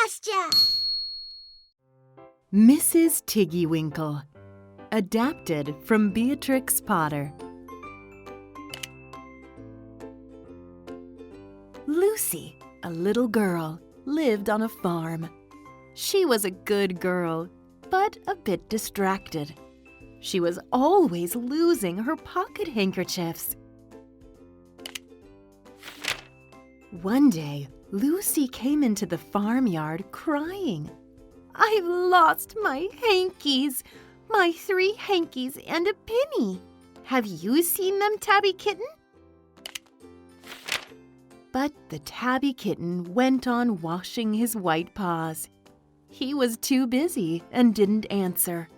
Nastya! Mrs. Tiggy-Winkle, adapted from Beatrix Potter. Lucy, a little girl, lived on a farm. She was a good girl, but a bit distracted. She was always losing her pocket handkerchiefs. One day, Lucy came into the farmyard crying. "I've lost my hankies, my 3 hankies and a pinny. Have you seen them, Tabby Kitten?" But the Tabby Kitten went on washing his white paws. He was too busy and didn't answer.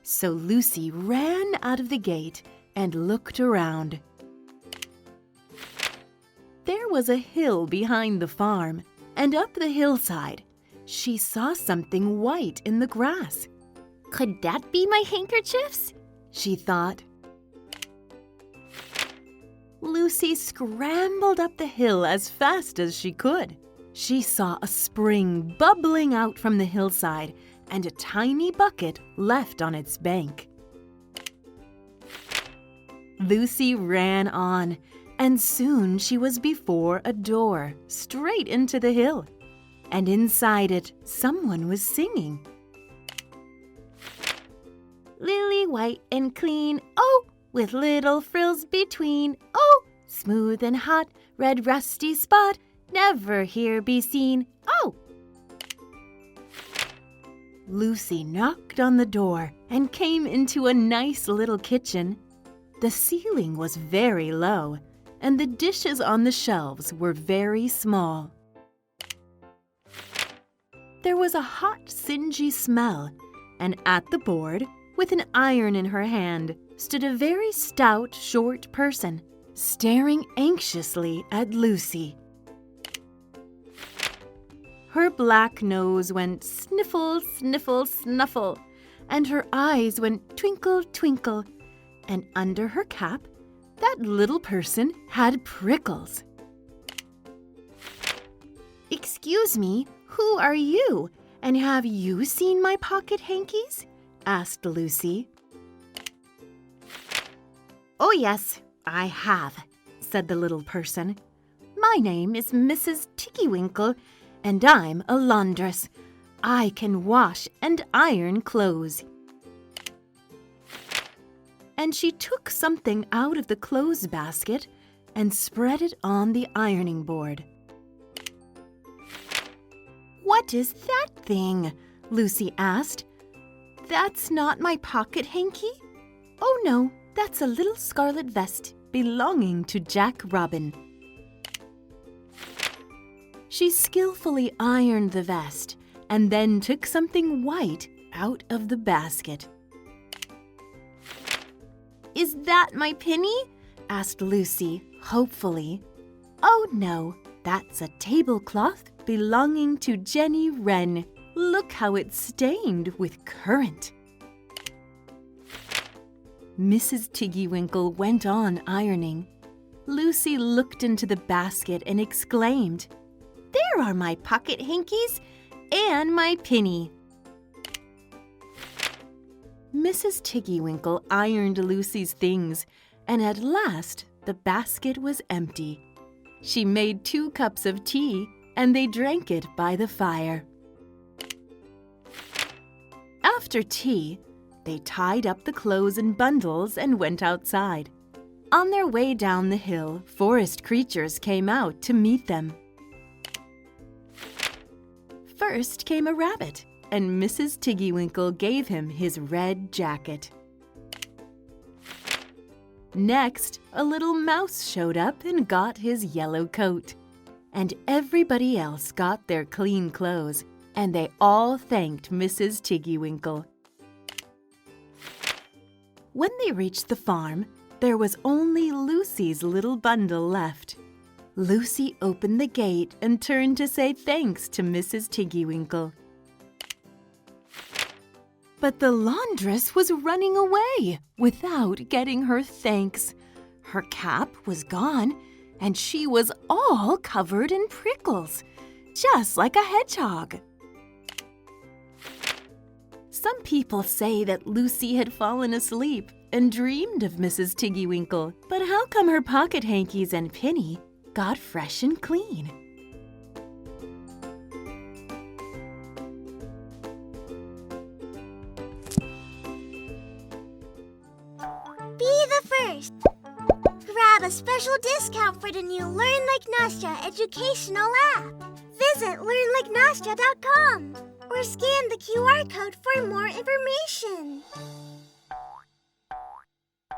So Lucy ran out of the gate and looked around. There was a hill behind the farm, and up the hillside, she saw something white in the grass. "Could that be my handkerchiefs?" she thought. Lucy scrambled up the hill as fast as she could. She saw a spring bubbling out from the hillside and a tiny bucket left on its bank. Lucy ran on, and soon she was before a door straight into the hill. And inside it, someone was singing. "Lily white and clean, oh, with little frills between, oh, smooth and hot, red rusty spot, never here be seen, oh." Lucy knocked on the door and came into a nice little kitchen. The ceiling was very low, and the dishes on the shelves were very small. There was a hot, singy smell, and at the board, with an iron in her hand, stood a very stout, short person, staring anxiously at Lucy. Her black nose went sniffle, sniffle, snuffle, and her eyes went twinkle, twinkle, and under her cap, that little person had prickles. "Excuse me, who are you, and have you seen my pocket hankies?" asked Lucy. "Oh yes, I have," said the little person. "My name is Mrs. Tiggy-Winkle, and I'm a laundress. I can wash and iron clothes." And she took something out of the clothes basket and spread it on the ironing board. "What is that thing?" Lucy asked. "That's not my pocket hanky? Oh no, that's a little scarlet vest belonging to Jack Robin." She skillfully ironed the vest and then took something white out of the basket. "Is that my pinny?" asked Lucy, hopefully. "Oh no, that's a tablecloth belonging to Jenny Wren. Look how it's stained with currant." Mrs. Tiggy-Winkle went on ironing. Lucy looked into the basket and exclaimed, "There are my pocket hankies and my pinny." Mrs. Tiggy-Winkle ironed Lucy's things, and at last the basket was empty. She made 2 cups of tea, and they drank it by the fire. After tea, they tied up the clothes in bundles and went outside. On their way down the hill, forest creatures came out to meet them. First came a rabbit, and Mrs. Tiggy-Winkle gave him his red jacket. Next, a little mouse showed up and got his yellow coat. And everybody else got their clean clothes, and they all thanked Mrs. Tiggy-Winkle. When they reached the farm, there was only Lucy's little bundle left. Lucy opened the gate and turned to say thanks to Mrs. Tiggy-Winkle. But the laundress was running away without getting her thanks. Her cap was gone, and she was all covered in prickles, just like a hedgehog. Some people say that Lucy had fallen asleep and dreamed of Mrs. Tiggy-Winkle, but how come her pocket hankies and pinny got fresh and clean? Be the first. Grab a special discount for the new Learn Like Nastya educational app. Visit learnlikenastya.com or scan the QR code for more information.